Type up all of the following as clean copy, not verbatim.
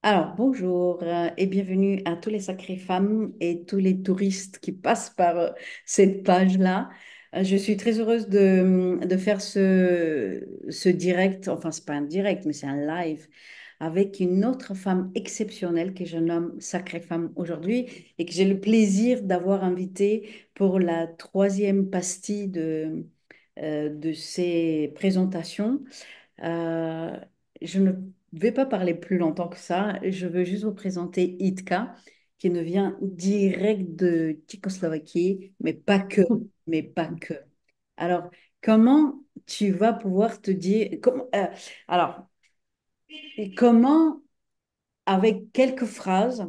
Alors, bonjour et bienvenue à tous les sacrées femmes et tous les touristes qui passent par cette page-là. Je suis très heureuse de faire ce direct, enfin, c'est pas un direct, mais c'est un live avec une autre femme exceptionnelle que je nomme Sacrée Femme aujourd'hui et que j'ai le plaisir d'avoir invitée pour la troisième pastille de ces présentations. Euh, je ne vais pas parler plus longtemps que ça. Je veux juste vous présenter Itka, qui nous vient direct de Tchécoslovaquie, mais pas que, mais pas que. Alors, comment tu vas pouvoir te dire, alors, comment, avec quelques phrases,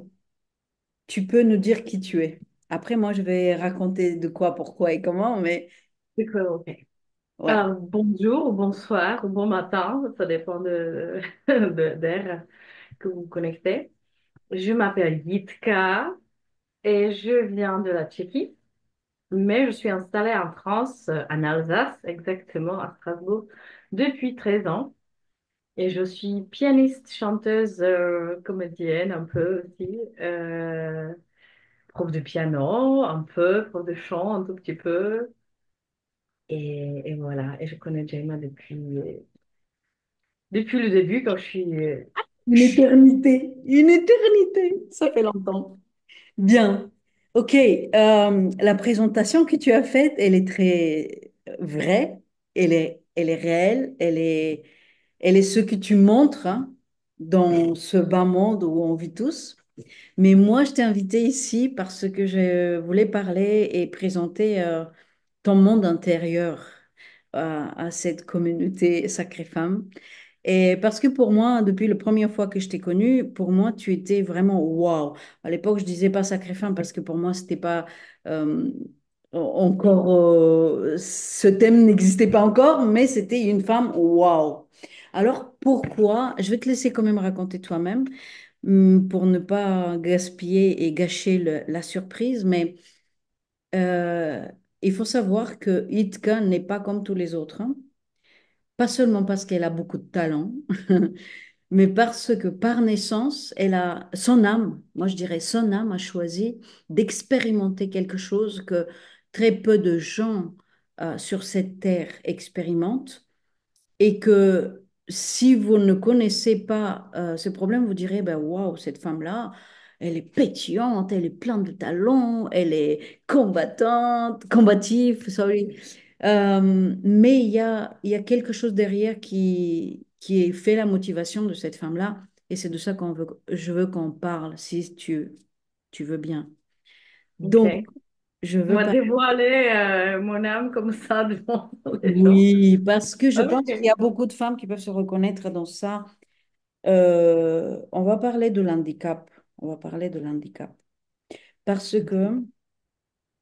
tu peux nous dire qui tu es? Après, moi, je vais raconter de quoi, pourquoi et comment, mais D'accord, ok. ouais. Bonjour, bonsoir, bon matin, ça dépend d'heure que vous vous connectez. Je m'appelle Yitka et je viens de la Tchéquie, mais je suis installée en France, en Alsace, exactement, à Strasbourg, depuis 13 ans. Et je suis pianiste, chanteuse, comédienne un peu aussi, prof de piano un peu, prof de chant un tout petit peu. Et voilà, et je connais Jaima depuis le début, quand je suis... Une éternité, ça fait longtemps. Bien. Ok. La présentation que tu as faite, elle est très vraie, elle est réelle, elle est ce que tu montres hein, dans ce bas monde où on vit tous. Mais moi, je t'ai invité ici parce que je voulais parler et présenter ton monde intérieur à cette communauté Sacrée Femme. Et parce que pour moi, depuis la première fois que je t'ai connue, pour moi, tu étais vraiment waouh. À l'époque, je disais pas Sacrée Femme parce que pour moi, c'était pas euh, encore, ce thème n'existait pas encore, mais c'était une femme waouh. Alors pourquoi? Je vais te laisser quand même raconter toi-même pour ne pas gaspiller et gâcher la surprise, mais euh, il faut savoir que Itka n'est pas comme tous les autres, hein. Pas seulement parce qu'elle a beaucoup de talent, mais parce que par naissance, elle a son âme, moi je dirais son âme a choisi d'expérimenter quelque chose que très peu de gens sur cette terre expérimentent et que si vous ne connaissez pas ce problème, vous direz, ben, waouh, cette femme-là, elle est pétillante, elle est pleine de talent, elle est combattante, combative, sorry. Mais il y a quelque chose derrière qui fait la motivation de cette femme-là, et c'est de ça je veux qu'on parle, si tu veux bien. Ok. Donc, je On veux va parler. dévoiler mon âme comme ça devant les gens. Oui, parce que je pense qu'il y a Ok. beaucoup de femmes qui peuvent se reconnaître dans ça. On va parler de l'handicap. On va parler de l'handicap. Parce que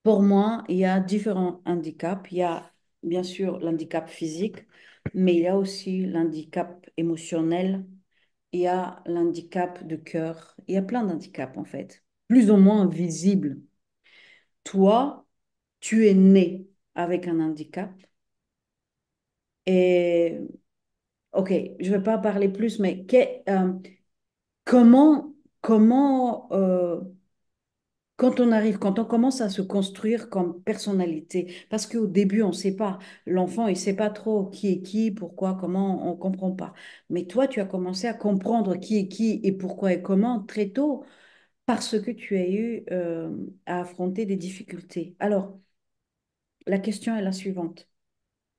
pour moi, il y a différents handicaps. Il y a bien sûr l'handicap physique, mais il y a aussi l'handicap émotionnel. Il y a l'handicap de cœur. Il y a plein d'handicaps en fait, plus ou moins visibles. Toi, tu es né avec un handicap. Et, ok, je ne vais pas parler plus, mais comment quand on commence à se construire comme personnalité, parce qu'au début, on ne sait pas, l'enfant, il ne sait pas trop qui est qui, pourquoi, comment, on ne comprend pas. Mais toi, tu as commencé à comprendre qui est qui et pourquoi et comment très tôt, parce que tu as eu à affronter des difficultés. Alors, la question est la suivante.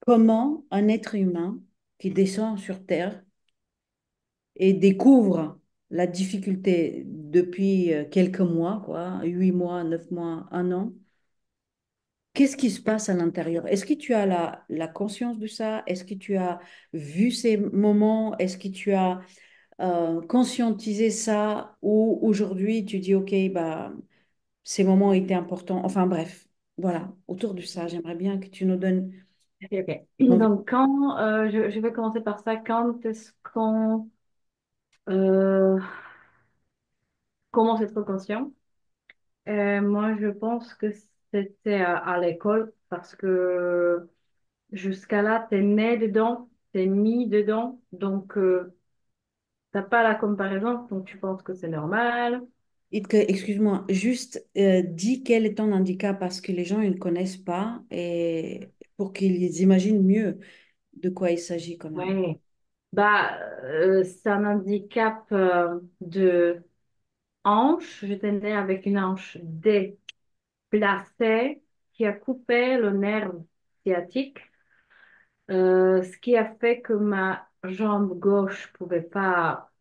Comment un être humain qui descend sur Terre et découvre la difficulté depuis quelques mois, quoi, 8 mois, 9 mois, un an, qu'est-ce qui se passe à l'intérieur? Est-ce que tu as la conscience de ça? Est-ce que tu as vu ces moments? Est-ce que tu as conscientisé ça? Ou aujourd'hui, tu dis, OK, bah, ces moments étaient importants. Enfin bref, voilà, autour de ça, j'aimerais bien que tu nous donnes Ok, ok. ton... Donc, je vais commencer par ça. Quand est-ce qu'on euh, commence à être conscient? Moi, je pense que c'était à l'école parce que jusqu'à là, t'es né dedans, t'es mis dedans. Donc, t'as pas la comparaison, donc tu penses que c'est normal. Excuse-moi, juste dis quel est ton handicap parce que les gens ils ne connaissent pas et pour qu'ils imaginent mieux de quoi il s'agit quand même. Ouais. Bah, c'est un handicap de hanche. J'étais née avec une hanche déplacée qui a coupé le nerf sciatique, ce qui a fait que ma jambe gauche pouvait pas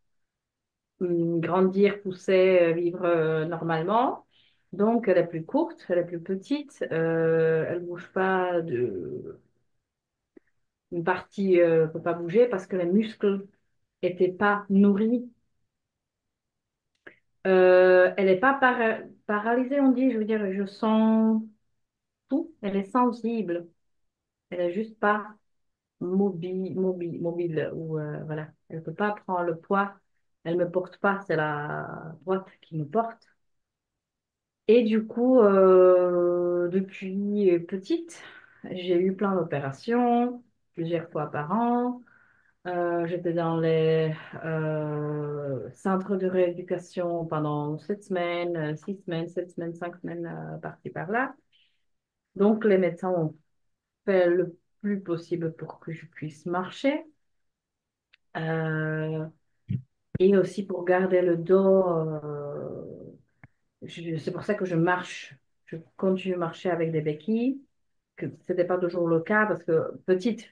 grandir, pousser, vivre normalement. Donc, elle est plus courte, elle est plus petite, elle bouge pas une partie peut pas bouger parce que les muscles étaient pas nourris. Elle n'est pas paralysée, on dit, je veux dire, je sens tout, elle est sensible, elle est juste pas mobile, ou voilà, elle peut pas prendre le poids, elle me porte pas, c'est la droite qui me porte. Et du coup, depuis petite, j'ai eu plein d'opérations, plusieurs fois par an. J'étais dans les centres de rééducation pendant 7 semaines, 6 semaines, 7 semaines, 5 semaines, par-ci, par-là. Donc, les médecins ont fait le plus possible pour que je puisse marcher. Euh, et aussi pour garder le dos. C'est pour ça que je marche. Je continue à marcher avec des béquilles, que ce n'était pas toujours le cas parce que petite,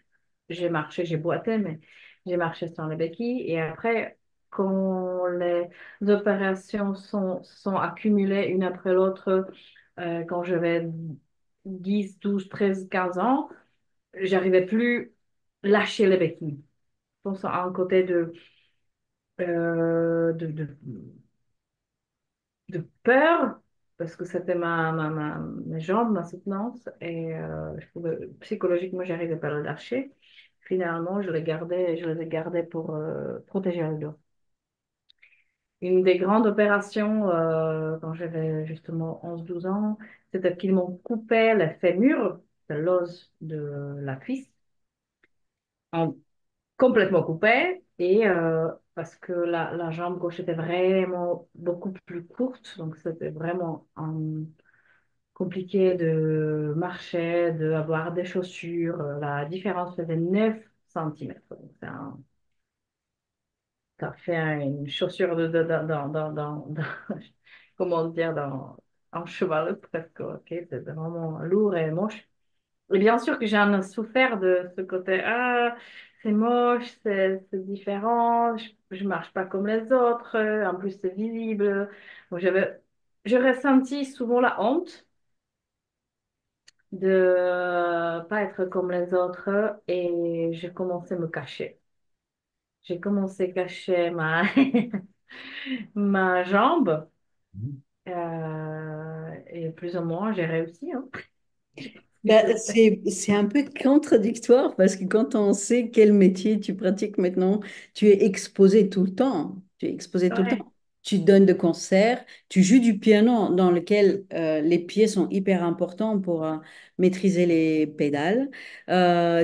j'ai marché, j'ai boité, mais j'ai marché sans les béquilles. Et après, quand les opérations sont accumulées une après l'autre, quand j'avais 10 12 13 15 ans, j'arrivais plus lâcher les béquilles. Je pense à un côté euh, de, de, de peur, parce que c'était mes jambes, ma soutenance, et psychologiquement, j'arrivais pas à le lâcher. Finalement, je les ai gardés pour protéger le dos. Une des grandes opérations, quand j'avais justement 11 12 ans, c'était qu'ils m'ont coupé le fémur, c'est l'os de la cuisse, en complètement coupé, et parce que la jambe gauche était vraiment beaucoup plus courte, donc c'était vraiment compliqué de marcher, d'avoir des chaussures. La différence faisait 9 centimètres. Donc, ça fait une chaussure comment dire, en cheval presque. Ok, c'est vraiment lourd et moche. Et bien sûr que j'en ai souffert de ce côté, ah, c'est moche, c'est différent, je marche pas comme les autres, en plus c'est visible. Donc j'ai ressenti souvent la honte de pas être comme les autres et j'ai commencé à me cacher. J'ai commencé à cacher ma jambe et plus ou moins j'ai réussi, hein. Je sais pas ce que je Ben, fais. c'est un peu contradictoire parce que quand on sait quel métier tu pratiques maintenant, tu es exposé tout le temps. Tu es exposé tout le Ouais, temps. Tu donnes de concerts, tu joues du piano dans lequel les pieds sont hyper importants pour maîtriser les pédales.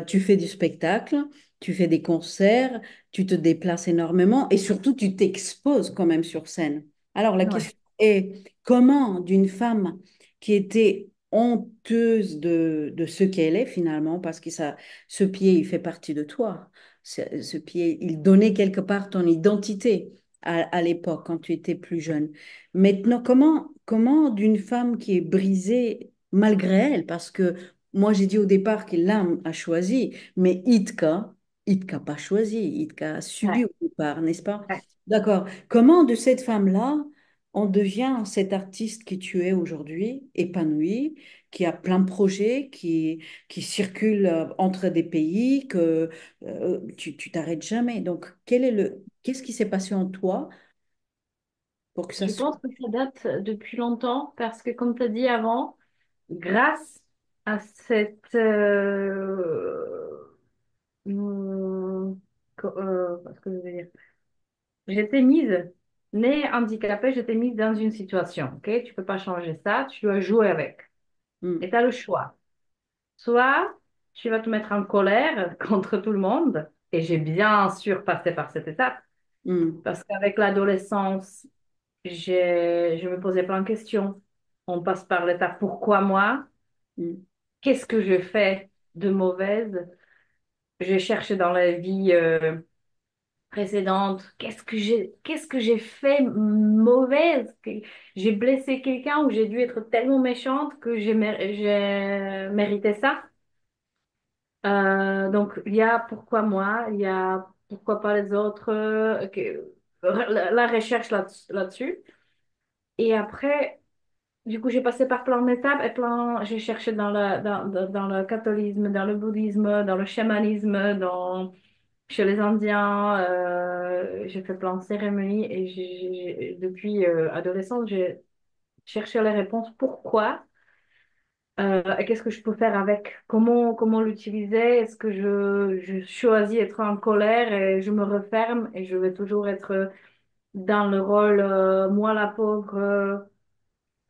Tu fais du spectacle, tu fais des concerts, tu te déplaces énormément et surtout tu t'exposes quand même sur scène. Alors la ouais, question est comment d'une femme qui était honteuse de ce qu'elle est finalement, parce que ça, ce pied, il fait partie de toi. Ce pied, il donnait quelque part ton identité à l'époque, quand tu étais plus jeune. Maintenant, comment d'une femme qui est brisée malgré elle, parce que moi j'ai dit au départ que l'âme a choisi, mais Itka pas choisi, Itka a subi ouais, au départ, n'est-ce pas? ouais. D'accord. Comment de cette femme-là, on devient cet artiste qui tu es aujourd'hui, épanoui, qui a plein de projets, qui circule entre des pays, que tu t'arrêtes jamais. Donc, qu'est-ce qui s'est passé en toi pour que ça Je soit... pense que ça date depuis longtemps parce que, comme tu as dit avant, grâce à cette ce que je veux dire, j'étais mise, née handicapée, j'étais mise dans une situation, ok? Tu peux pas changer ça, tu dois jouer avec. Hmm. Et tu as le choix. Soit tu vas te mettre en colère contre tout le monde, et j'ai bien sûr passé par cette étape. Mm, Parce qu'avec l'adolescence, je me posais plein de questions. On passe par l'étape pourquoi moi? mm. Qu'est-ce que je fais de mauvaise? Je cherchais dans la vie précédente, qu'est-ce que j'ai fait mauvaise? J'ai blessé quelqu'un ou j'ai dû être tellement méchante que j'ai mérité ça? Donc, il y a pourquoi moi, il y a pourquoi pas les autres, la recherche là-dessus. Et après, du coup, j'ai passé par plein d'étapes et j'ai cherché dans le catholicisme, dans le bouddhisme, dans le chamanisme, chez les Indiens. J'ai fait plein de cérémonies et depuis adolescente, j'ai cherché les réponses. Pourquoi? Et qu'est-ce que je peux faire avec? Comment l'utiliser? Est-ce que je choisis d'être en colère et je me referme et je vais toujours être dans le rôle, moi la pauvre,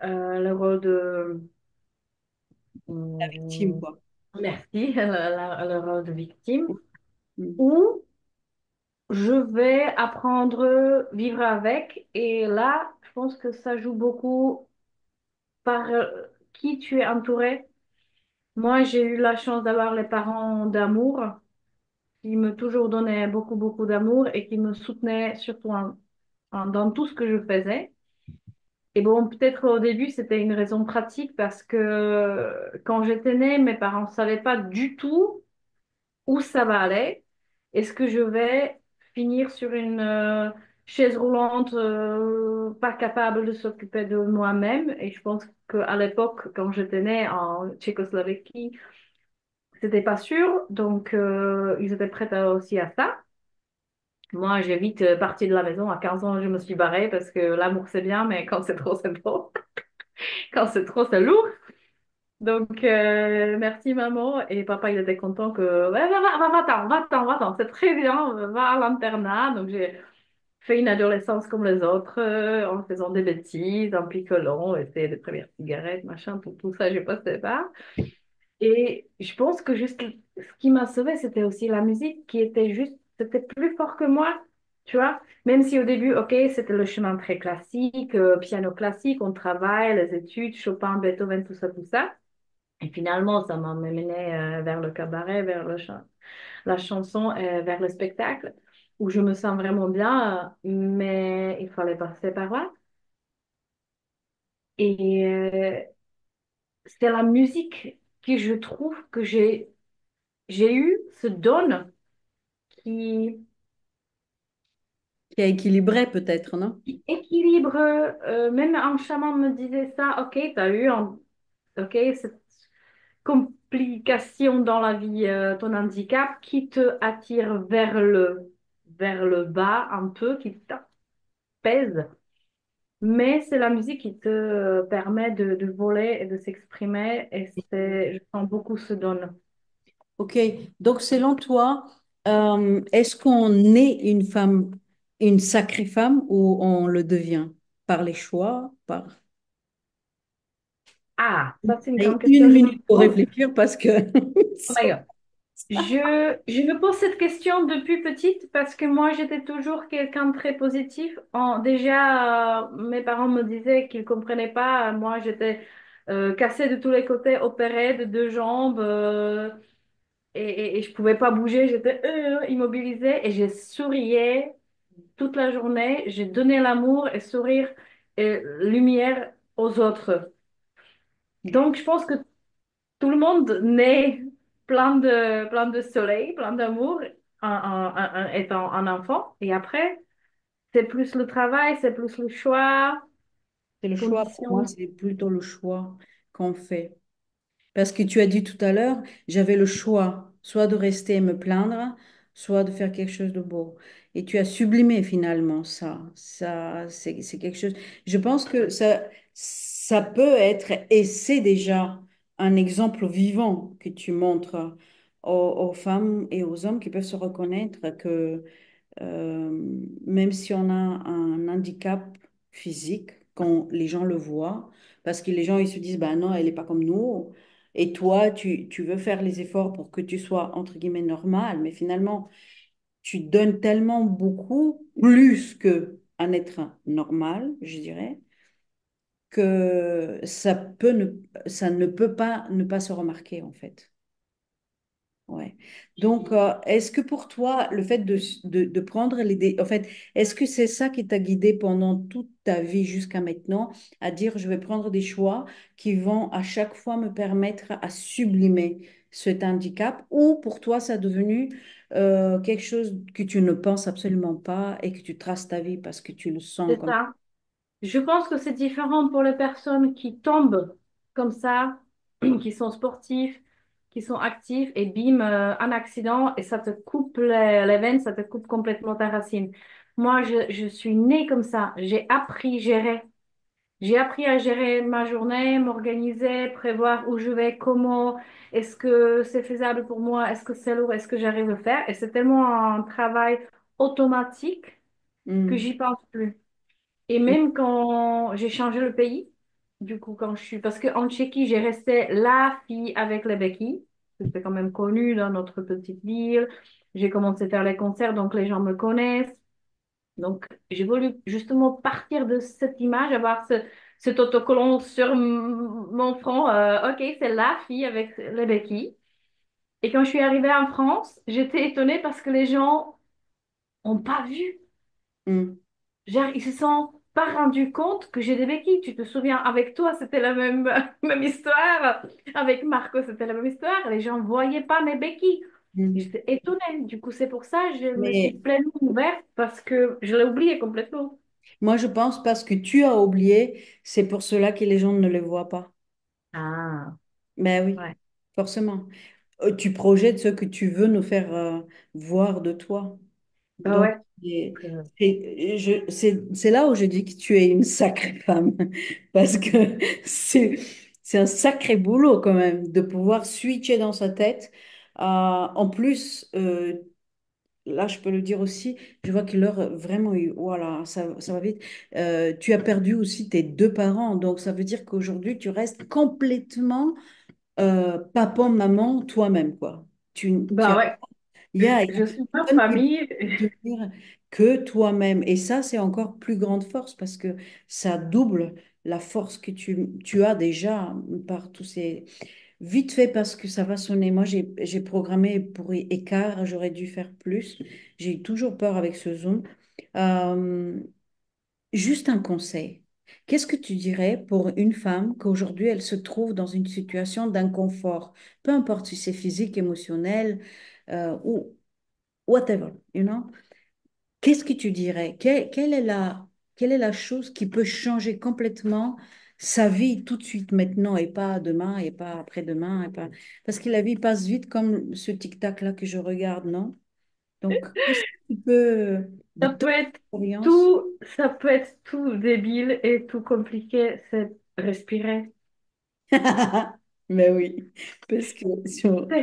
le rôle de... Team, hum, quoi. merci, le rôle de victime. Mm. Ou je vais apprendre vivre avec. Et là, je pense que ça joue beaucoup par qui tu es entouré. Moi, j'ai eu la chance d'avoir les parents d'amour qui me toujours donnaient beaucoup, beaucoup d'amour et qui me soutenaient surtout dans tout ce que je faisais. Et bon, peut-être au début, c'était une raison pratique parce que quand j'étais née, mes parents ne savaient pas du tout où ça va aller. Est-ce que je vais finir sur une chaise roulante, pas capable de s'occuper de moi-même? Et je pense qu'à l'époque, quand j'étais née en Tchécoslovaquie, c'était pas sûr. Donc, ils étaient prêts aussi à ça. Moi, j'ai vite parti de la maison. À 15 ans, je me suis barrée parce que l'amour, c'est bien, mais quand c'est trop, c'est trop. Quand c'est trop, c'est lourd. Donc, merci maman. Et papa, il était content que, ouais, va-t'en, va-t'en. C'est très bien, va à l'internat. Donc, j'ai fait une adolescence comme les autres, en faisant des bêtises, en picolant, essayer des premières cigarettes, machin, tout ça, j'ai passé par. Et je pense que juste ce qui m'a sauvée, c'était aussi la musique qui était juste, c'était plus fort que moi, tu vois. Même si au début, ok, c'était le chemin très classique, piano classique, on travaille, les études, Chopin, Beethoven, tout ça, tout ça. Et finalement, ça m'a mené vers le cabaret, vers la chanson, vers le spectacle, où je me sens vraiment bien, mais il fallait passer par là. Et c'est la musique que je trouve que j'ai eu ce don qui, Qui a équilibré peut-être, non? qui équilibre, même un chaman me disait ça, ok, tu as eu ok, cette complication dans la vie, ton handicap qui te attire vers le bas un peu, qui t'apaise, mais c'est la musique qui te permet de voler et de s'exprimer et je sens beaucoup ce don. Ok, donc selon toi, est-ce qu'on est une femme, une sacrée femme ou on le devient par les choix, par... Ah, ça c'est une Et grande question. une Je me minute pour pose, réfléchir parce que... oh my God. Je me pose cette question depuis petite parce que moi, j'étais toujours quelqu'un de très positif. Déjà, mes parents me disaient qu'ils ne comprenaient pas. Moi, j'étais cassée de tous les côtés, opérée de deux jambes et je ne pouvais pas bouger. J'étais immobilisée et j'ai souriais toute la journée. J'ai donné l'amour et sourire et lumière aux autres. Donc, je pense que tout le monde naît plein de soleil, plein d'amour étant un enfant. Et après, c'est plus le travail, c'est plus le choix, C'est le choix, pour moi, conditions. c'est plutôt le choix qu'on fait. Parce que tu as dit tout à l'heure, j'avais le choix, soit de rester et me plaindre, soit de faire quelque chose de beau. Et tu as sublimé finalement ça. Ça, c'est quelque chose. Je pense que ça peut être, et c'est déjà un exemple vivant que tu montres aux femmes et aux hommes qui peuvent se reconnaître que même si on a un handicap physique, quand les gens le voient, parce que les gens ils se disent, ben non, elle n'est pas comme nous, et toi, tu veux faire les efforts pour que tu sois, entre guillemets, normal, mais finalement, tu donnes tellement beaucoup, plus qu'un être normal, je dirais, que ça ne peut pas ne pas se remarquer, en fait. Ouais. Donc, est-ce que pour toi, le fait de prendre en fait, est-ce que c'est ça qui t'a guidé pendant toute ta vie jusqu'à maintenant, à dire je vais prendre des choix qui vont à chaque fois me permettre à sublimer cet handicap, ou pour toi, ça a devenu quelque chose que tu ne penses absolument pas et que tu traces ta vie parce que tu le sens C'est comme... ça. Je pense que c'est différent pour les personnes qui tombent comme ça, qui sont sportifs, qui sont actifs, et bim, un accident, et ça te coupe les veines, ça te coupe complètement ta racine. Moi, je suis née comme ça. J'ai appris à gérer. J'ai appris à gérer ma journée, m'organiser, prévoir où je vais, comment, est-ce que c'est faisable pour moi, est-ce que c'est lourd, est-ce que j'arrive à le faire. Et c'est tellement un travail automatique que Hmm. j'y pense plus. Et même quand j'ai changé le pays, du coup, quand je suis... Parce qu'en Tchéquie, j'ai resté la fille avec les béquilles. C'était quand même connu dans notre petite ville. J'ai commencé à faire les concerts, donc les gens me connaissent. Donc, j'ai voulu justement partir de cette image, avoir cet autocollant sur mon front. OK, c'est la fille avec les béquilles. Et quand je suis arrivée en France, j'étais étonnée parce que les gens ont pas vu. Hmm. Genre, ils se sont pas rendus compte que j'ai des béquilles. Tu te souviens, avec toi, c'était la même, même histoire. Avec Marco, c'était la même histoire. Les gens voyaient pas mes béquilles. Hmm. J'étais étonnée. Du coup, c'est pour ça que je me suis Mais pleinement ouverte parce que je l'ai oublié complètement. moi, je pense parce que tu as oublié, c'est pour cela que les gens ne le voient pas. Ah, Ben oui, ouais. forcément. Tu projettes ce que tu veux nous faire voir de toi. Bah Donc, ouais. Donc, c'est là où je dis que tu es une sacrée femme. Parce que c'est un sacré boulot quand même de pouvoir switcher dans sa tête. En plus, là, je peux le dire aussi, je vois que l'heure vraiment, voilà, ça va vite. Tu as perdu aussi tes deux parents. Donc, ça veut dire qu'aujourd'hui, tu restes complètement papa, maman, toi-même, quoi. bah ouais. Il y a Je suis ma personne qui famille. peut devenir que toi-même. Et ça, c'est encore plus grande force parce que ça double la force que tu as déjà par tous ces... Vite fait parce que ça va sonner. Moi, j'ai programmé pour écart, j'aurais dû faire plus. J'ai eu toujours peur avec ce Zoom. Euh, Juste un conseil. Qu'est-ce que tu dirais pour une femme qu'aujourd'hui elle se trouve dans une situation d'inconfort, peu importe si c'est physique, émotionnel ou whatever, you know? Qu'est-ce que tu dirais? Quelle est la chose qui peut changer complètement sa vie tout de suite maintenant et pas demain et pas après-demain et pas... Parce que la vie passe vite comme ce tic-tac-là que je regarde, non? Donc, qu'est-ce que tu peux, de Ça ton peut être expérience, ça peut être tout débile et tout compliqué. C'est respirer. mais oui, parce que si on... C'est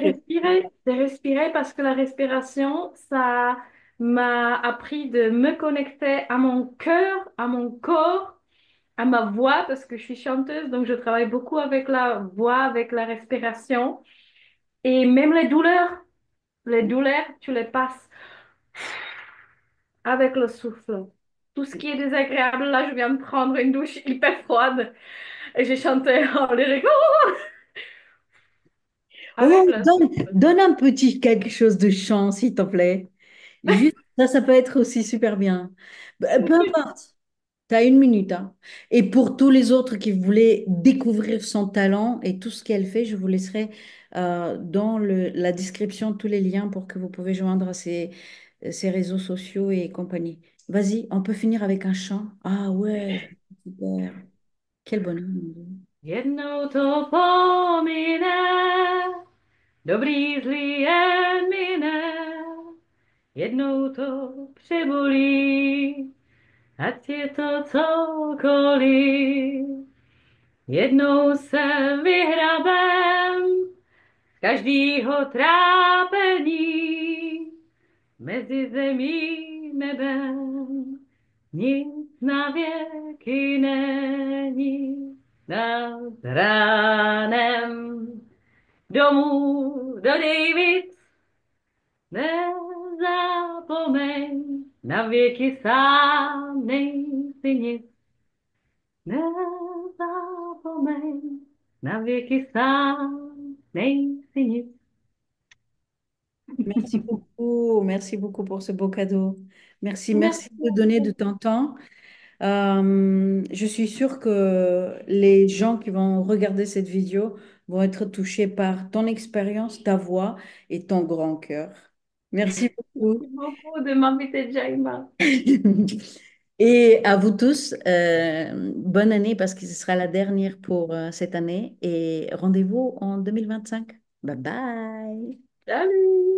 respirer parce que la respiration, ça m'a appris de me connecter à mon cœur, à mon corps, à ma voix, parce que je suis chanteuse, donc je travaille beaucoup avec la voix, avec la respiration. Et même les douleurs, tu les passes avec le souffle. Tout ce qui est désagréable, là, je viens de prendre une douche hyper froide et j'ai chanté en lyrique avec Oh, le souffle. donne un petit quelque chose de chant, s'il te plaît. Juste, ça peut être aussi super bien. Peu importe, tu as une minute, hein. Et pour tous les autres qui voulaient découvrir son talent et tout ce qu'elle fait, je vous laisserai dans la description tous les liens pour que vous pouvez joindre à ces réseaux sociaux et compagnie. Vas-y, on peut finir avec un chant. Ah ouais, super. Quel bonheur, mon Dieu. Jednou to pomine, dobrý zlý jen mine, jednou to přebolí, ať je to cokoliv. Jednou se vyhrabem z každýho trápení, mezi zemí nebem. Nic na věky není nad ránem. Domů do David zapomeń, na wieki samej synie. Nie zapomeń, na wieki samej synie. merci beaucoup pour ce beau cadeau. Merci Merci de à donner de vous. ton temps. Je suis sûre que les gens qui vont regarder cette vidéo vont être touchés par ton expérience, ta voix et ton grand cœur. Merci Merci beaucoup. beaucoup de m'inviter, Jaima. Et à vous tous, bonne année parce que ce sera la dernière pour cette année et rendez-vous en 2025. Bye bye. Salut!